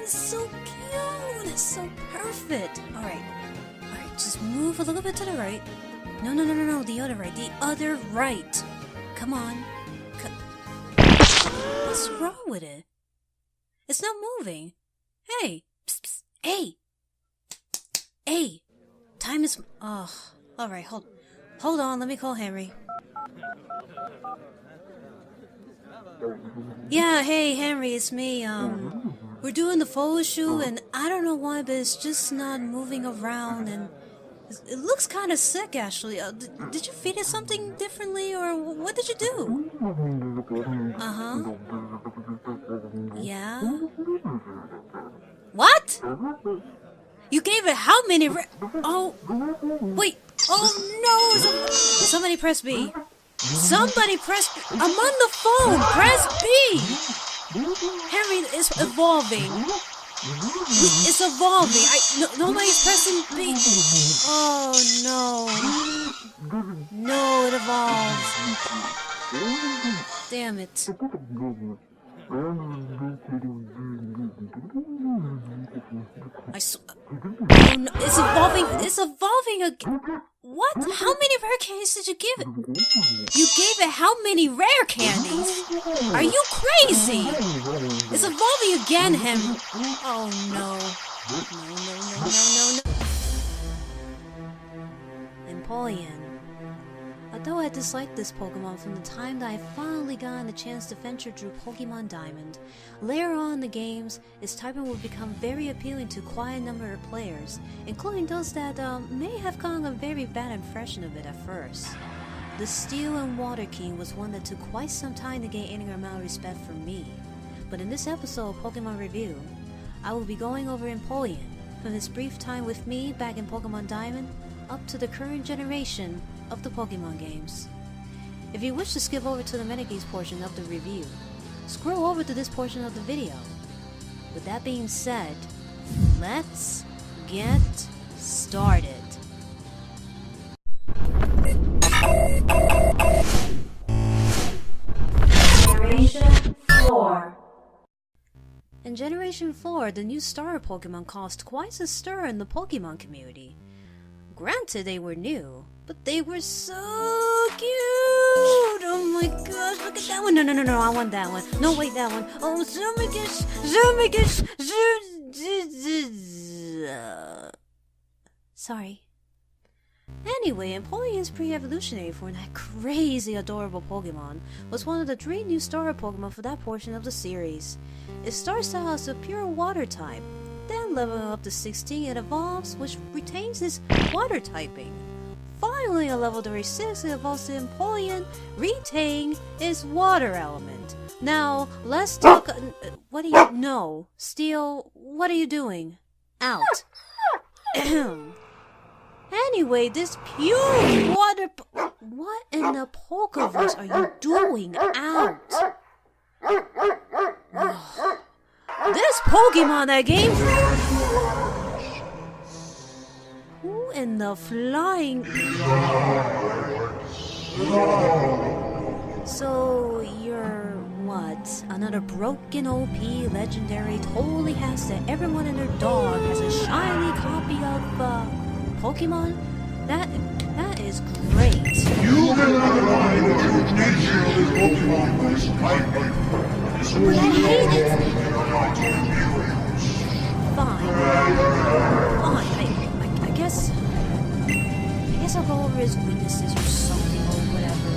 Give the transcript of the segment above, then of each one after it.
It's so cute! It's so perfect! Alright, just move a little bit to the right. No, the other right. The other right! Come on. What's wrong with it? It's not moving. Hey! Psst, psst. Hey! Hey! Time is... Oh, alright, hold on, let me call Henry. Yeah, hey, Henry, it's me, we're doing the photo shoot, and I don't know why, but it's just not moving around, and it looks kind of sick, actually. Did you feed it something differently, or what did you do? Uh-huh. Yeah? What? You gave it how many Oh, wait. Oh, no. Somebody press B. Somebody press... I'm on the phone. Press B. Henry is evolving. It's evolving. Nobody's pressing B. Oh, no. No, it evolves. Damn it. Oh no, it's evolving again. What? How many rare candies did you give it? You gave it how many rare candies? Are you crazy? It's evolving again, Henry. Oh no. No. Empoleon. Although I disliked this Pokemon from the time that I finally got the chance to venture through Pokemon Diamond, later on in the games, its typing would become very appealing to quite a number of players, including those that may have gotten a very bad impression of it at first. The Steel and Water King was one that took quite some time to gain any amount of respect from me, but in this episode of Pokemon Review, I will be going over Empoleon, from his brief time with me back in Pokemon Diamond, up to the current generation of the Pokemon games. If you wish to skip over to the Metagames portion of the review, scroll over to this portion of the video. With that being said, let's get started. Generation 4. In Generation 4, the new starter Pokemon caused quite a stir in the Pokemon community. Granted, they were new, but they were so cute! Oh my gosh, look at that one! No, I want that one. No, wait, that one. Oh, Zermigish! Sorry. Anyway, Empoleon's pre-evolutionary form, that crazy adorable Pokemon, was one of the 3 new starter Pokemon for that portion of the series. It starts out as a pure water type. Then leveling up to 16, it evolves, which retains its water typing. Finally, at level 36, it evolves to Empoleon, retaining its water element. Now, let's talk... what do you... No. Steel, what are you doing? Out. Anyway, this pure water... What in the Pokeverse are you doing? Out. This Pokemon that game... Who in the flying... So, you're... what? Another broken OP legendary totally has that everyone and their dog has a shiny copy of, Pokemon? That is great. You cannot lie that your nature of this Pokemon was kindly. But I hate it. Fine. I guess I'll go over his weaknesses or something or whatever.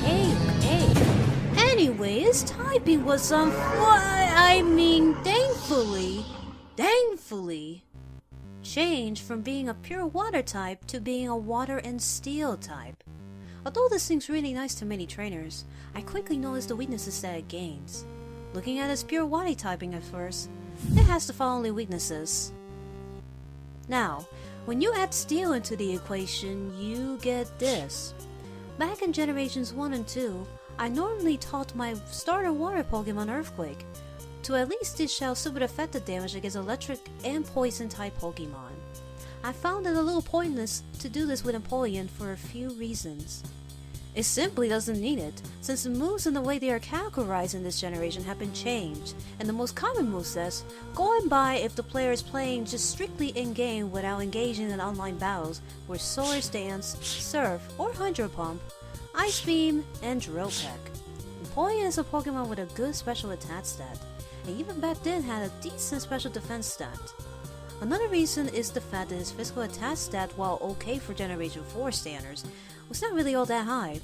Okay. Anyway, his typing was thankfully, changed from being a pure water type to being a water and steel type. Although this seems really nice to many trainers, I quickly noticed the weaknesses that it gains. Looking at its pure water typing at first, it has the following weaknesses. Now, when you add steel into the equation, you get this. Back in Generations 1 and 2, I normally taught my starter water Pokemon Earthquake to at least dish out super effective damage against electric and poison type Pokemon. I found it a little pointless to do this with Empoleon for a few reasons. It simply doesn't need it, since the moves and the way they are categorized in this generation have been changed, and the most common movesets, going by if the player is playing just strictly in-game without engaging in online battles, were Solar Stance, Surf or Hydro Pump, Ice Beam, and Drill Peck. Empoleon is a Pokemon with a good special attack stat, and even back then had a decent special defense stat. Another reason is the fact that his physical attack stat, while okay for Generation 4 standards, was not really all that high.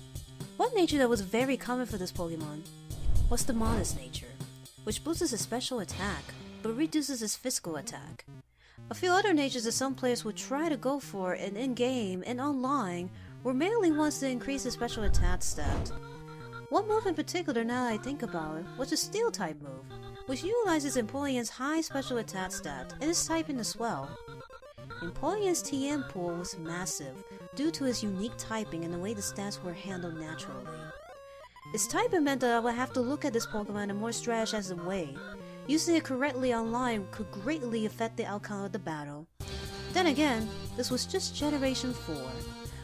One nature that was very common for this Pokemon was the Modest nature, which boosts his special attack, but reduces his physical attack. A few other natures that some players would try to go for in-game and online were mainly ones to increase his special attack stat. One move in particular, now that I think about it, was the Steel-type move, which utilizes Empoleon's high special attack stat and his typing as well. Empoleon's TM pool was massive due to his unique typing and the way the stats were handled naturally. His typing meant that I would have to look at this Pokemon in a more strategized way. Using it correctly online could greatly affect the outcome of the battle. Then again, this was just Generation 4.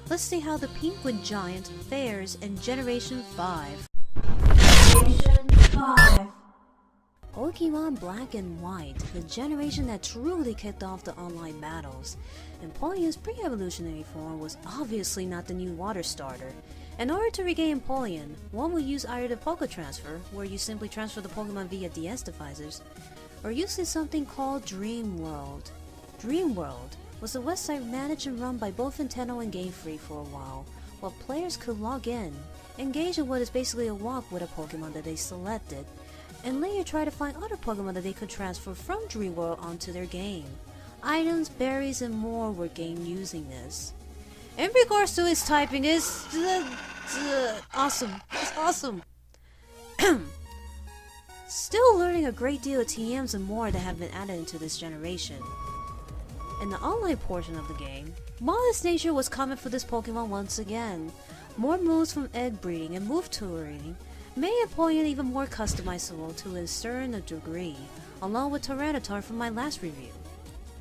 Let's see how the Penguin Giant fares in Generation 5. Generation 5. Pokemon Black and White, the generation that truly kicked off the online battles. Empoleon's pre-evolutionary form was obviously not the new water starter. In order to regain Empoleon, one would use either the Poke Transfer, where you simply transfer the Pokemon via DS devices, or using something called Dream World. Dream World was a website managed and run by both Nintendo and Game Freak for a while players could log in, engage in what is basically a walk with a Pokemon that they selected, and later try to find other Pokemon that they could transfer from Dream World onto their game. Items, berries, and more were gained using this. In regards to its typing, it's awesome. It's awesome. Still learning a great deal of TMs and more that have been added into this generation. In the online portion of the game, Modest nature was common for this Pokemon once again. More moves from egg breeding and move tutoring made Empoleon even more customizable to a certain degree, along with Tyranitar from my last review.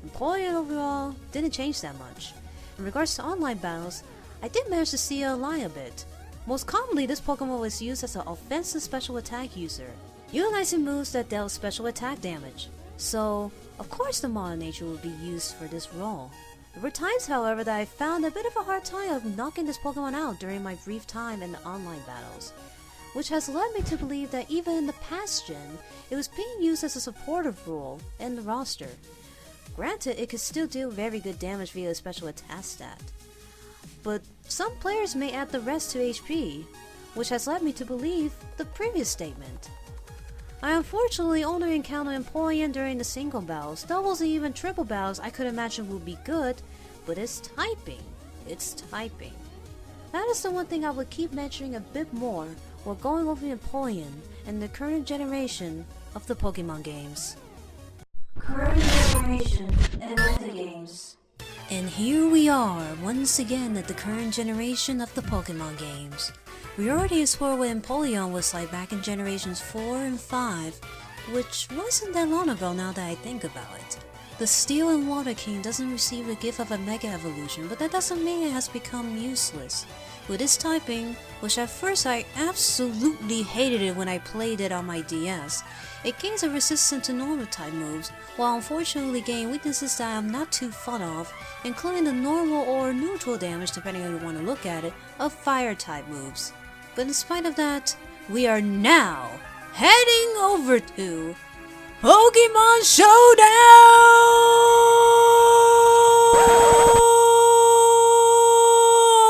Empoleon overall didn't change that much. In regards to online battles, I did manage to see it align a bit. Most commonly, this Pokemon was used as an offensive special attack user, utilizing moves that dealt special attack damage. So, of course the Modern nature would be used for this role. There were times, however, that I found a bit of a hard time of knocking this Pokemon out during my brief time in the online battles, which has led me to believe that even in the past gen, it was being used as a supportive role in the roster. Granted, it could still do very good damage via a special attack stat, but some players may add the rest to HP, which has led me to believe the previous statement. I unfortunately only encountered Empoleon during the single battles. Doubles and even triple battles I could imagine would be good, but it's typing. It's typing. That is the one thing I would keep mentioning a bit more while going over Empoleon and the current generation of the Pokemon games. Current generation and the games. And here we are, once again at the current generation of the Pokemon games. We already explored what Empoleon was like back in generations 4 and 5, which wasn't that long ago now that I think about it. The Steel and Water King doesn't receive the gift of a Mega Evolution, but that doesn't mean it has become useless. With its typing, which at first I absolutely hated it when I played it on my DS, it gains a resistance to normal type moves, while unfortunately gaining weaknesses that I'm not too fond of, including the normal or neutral damage, depending on how you want to look at it, of fire type moves. But in spite of that, we are now heading over to Pokemon Showdown!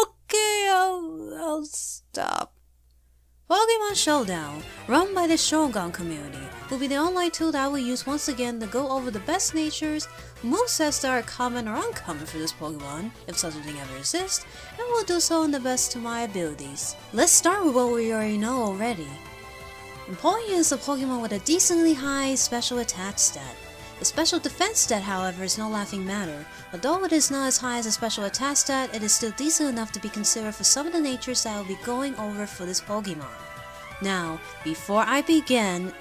Okay, I'll stop. Pokemon Showdown, run by the Shogun community, will be the online tool that I will use once again to go over the best natures, movesets that are common or uncommon for this Pokemon, if such a thing ever exists, and will do so in the best to my abilities. Let's start with what we already know already. Empoleon is a Pokemon with a decently high special attack stat. The special defense stat, however, is no laughing matter. Although it is not as high as a special attack stat, it is still decent enough to be considered for some of the natures that I will be going over for this Pokemon. Now, before I begin,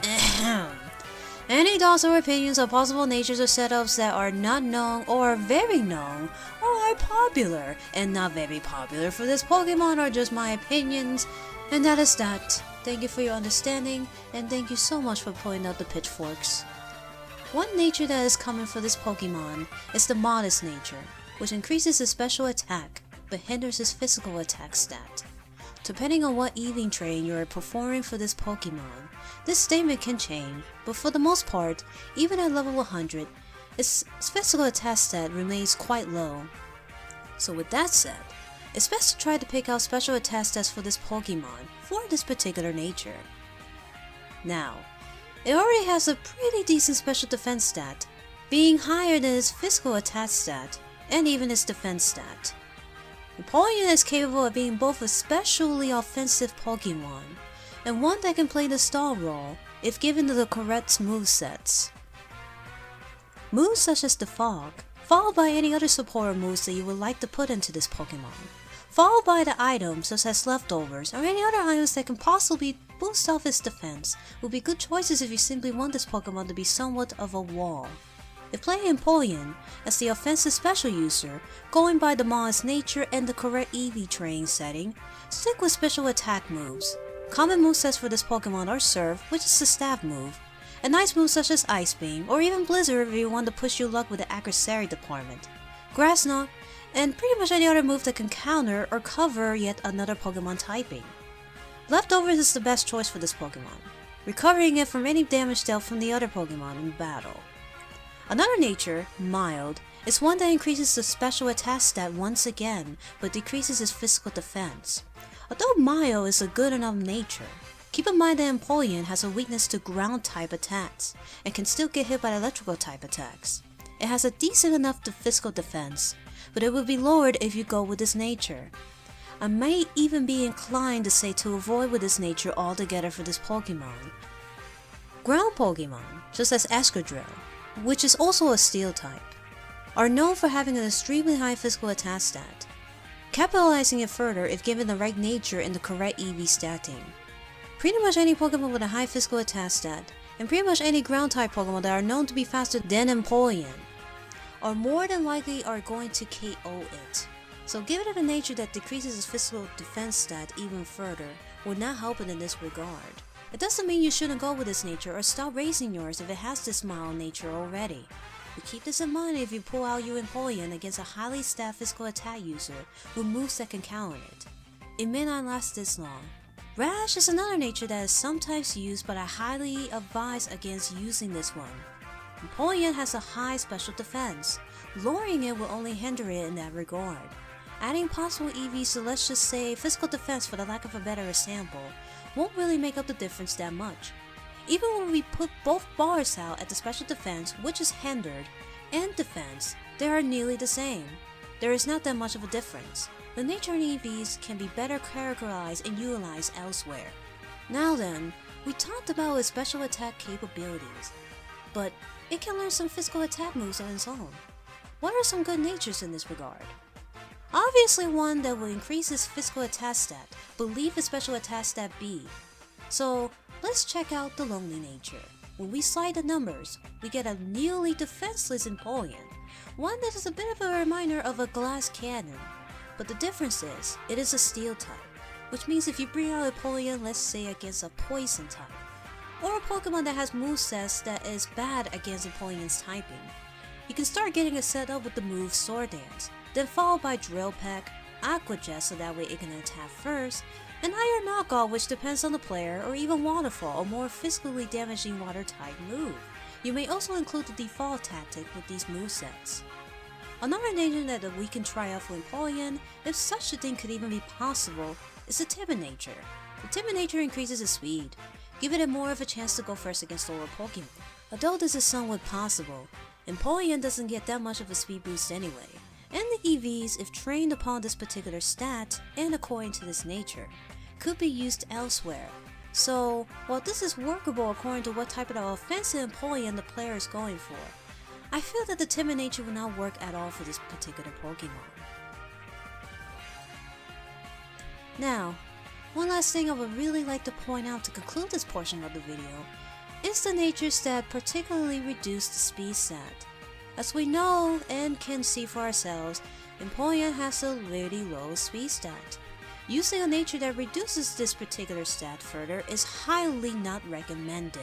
Any thoughts or opinions of possible natures or setups that are not known or are very known or are popular and not very popular for this Pokemon are just my opinions, and that is that. Thank you for your understanding, and thank you so much for pulling out the pitchforks. One nature that is common for this Pokemon is the modest nature, which increases his special attack but hinders his physical attack stat. Depending on what evening train you are performing for this Pokemon, this statement can change, but for the most part, even at level 100, its physical attack stat remains quite low. So with that said, it's best to try to pick out special attack stats for this Pokemon for this particular nature. Now, it already has a pretty decent special defense stat, being higher than its physical attack stat and even its defense stat. Empoleon is capable of being both a specially offensive Pokemon and one that can play the stall role if given the correct movesets. Moves such as the Fog, followed by any other supporter moves that you would like to put into this Pokemon, followed by the items such as Leftovers or any other items that can possibly boost off its defense, would be good choices if you simply want this Pokemon to be somewhat of a wall. If playing Empoleon as the offensive special user, going by the modest nature and the correct EV training setting, stick with special attack moves. Common movesets for this Pokemon are Surf, which is the stab move, and nice moves such as Ice Beam, or even Blizzard if you want to push your luck with the accessory department, Grass Knot, and pretty much any other move that can counter or cover yet another Pokemon typing. Leftovers is the best choice for this Pokemon, recovering it from any damage dealt from the other Pokemon in battle. Another nature, Mild, is one that increases the special attack stat once again, but decreases its physical defense. Although Mild is a good enough nature, keep in mind that Empoleon has a weakness to ground type attacks, and can still get hit by electrical type attacks. It has a decent enough physical defense, but it will be lowered if you go with this nature. I may even be inclined to say to avoid with this nature altogether for this Pokemon. Ground Pokemon, just as Escadrille, which is also a Steel type, are known for having an extremely high physical attack stat, capitalizing it further if given the right nature and the correct EV statting. Pretty much any Pokemon with a high physical attack stat, and pretty much any ground type Pokemon that are known to be faster than Empoleon, are more than likely are going to KO it. So giving it a nature that decreases its physical defense stat even further would not help it in this regard. It doesn't mean you shouldn't go with this nature or stop raising yours if it has this mild nature already. But keep this in mind if you pull out your Empoleon against a highly staffed physical attack user with moves that can counter it. It may not last this long. Rash is another nature that is sometimes used, but I highly advise against using this one. Empoleon has a high special defense. Lowering it will only hinder it in that regard. Adding possible EVs to, let's just say, physical defense for the lack of a better example won't really make up the difference that much. Even when we put both bars out at the special defense, which is hindered, and defense, they are nearly the same. There is not that much of a difference. The nature and EVs can be better characterized and utilized elsewhere. Now then, we talked about its special attack capabilities, but it can learn some physical attack moves on its own. What are some good natures in this regard? Obviously one that will increase its physical attack stat, but leave its special attack stat be. So let's check out the Lonely nature. When we slide the numbers, we get a nearly defenseless Empoleon, one that is a bit of a reminder of a glass cannon. But the difference is, it is a Steel type, which means if you bring out Empoleon, let's say against a Poison type, or a Pokemon that has movesets that is bad against Empoleon's typing, you can start getting it set up with the move Sword Dance, then followed by Drill Peck, Aqua Jet so that way it can attack first, and Iron Knockoff which depends on the player, or even Waterfall, a more physically damaging water type move. You may also include the default tactic with these movesets. Another nature that we can try out for Empoleon, if such a thing could even be possible, is the Timid nature. The Timid nature increases its speed, giving it more of a chance to go first against lower Pokemon. Although this is somewhat possible, Empoleon doesn't get that much of a speed boost anyway, and the EVs, if trained upon this particular stat and according to this nature, could be used elsewhere. So, while this is workable according to what type of offensive Empoleon the player is going for, I feel that the Timid nature will not work at all for this particular Pokemon. Now, one last thing I would really like to point out to conclude this portion of the video is the nature stat particularly reduced speed stat. As we know and can see for ourselves, Empoleon has a really low speed stat. Using a nature that reduces this particular stat further is highly not recommended.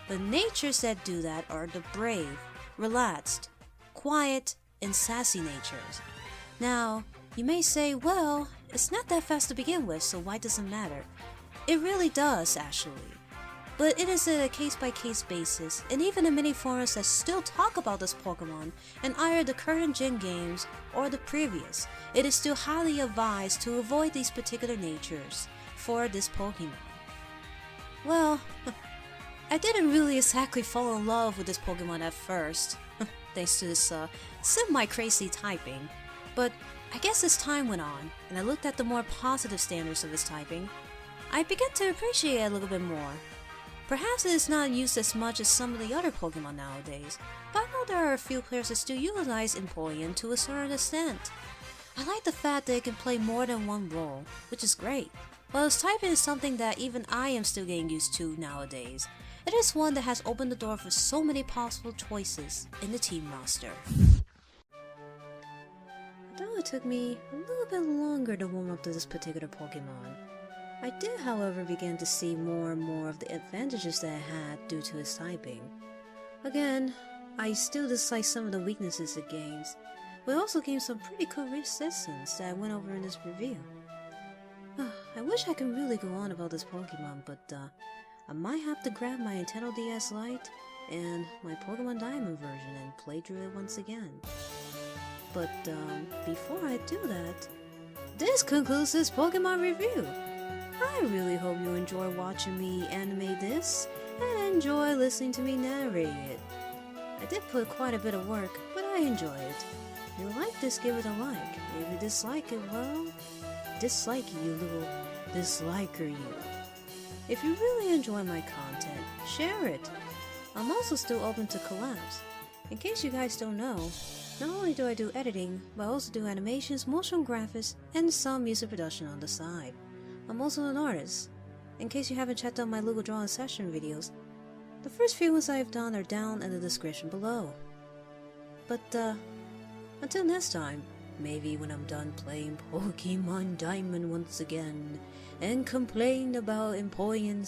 The natures that do that are the brave, relaxed, quiet, and sassy natures. Now, you may say, well, it's not that fast to begin with, so why does it matter? It really does, actually. But it is a case-by-case basis, and even in many forums that still talk about this Pokemon in either the current gen games or the previous, it is still highly advised to avoid these particular natures for this Pokemon. Well, I didn't really exactly fall in love with this Pokemon at first, thanks to this semi-crazy typing, but I guess as time went on, and I looked at the more positive standards of its typing, I began to appreciate it a little bit more. Perhaps it is not used as much as some of the other Pokemon nowadays, but I know there are a few players that still utilize Empoleon to a certain extent. I like the fact that it can play more than one role, which is great. While its typing is something that even I am still getting used to nowadays, it is one that has opened the door for so many possible choices in the team roster. Although it took me a little bit longer to warm up to this particular Pokemon, I did, however, begin to see more and more of the advantages that it had due to its typing. Again, I still dislike some of the weaknesses it gains, but it also gained some pretty cool resistance that I went over in this review. I wish I could really go on about this Pokemon, but I might have to grab my Nintendo DS Lite and my Pokemon Diamond version and play through it once again. But before I do that, this concludes this Pokemon review. I really hope you enjoy watching me animate this and enjoy listening to me narrate it. I did put quite a bit of work, but I enjoy it. If you like this, give it a like. If you dislike it, well, dislike you little disliker you. If you really enjoy my content, share it. I'm also still open to collabs. In case you guys don't know, not only do I do editing, but I also do animations, motion graphics, and some music production on the side. I'm also an artist. In case you haven't checked out my Google drawing session videos, the first few ones I've done are down in the description below. But until next time, maybe when I'm done playing Pokemon Diamond once again, and complain about Empoleon's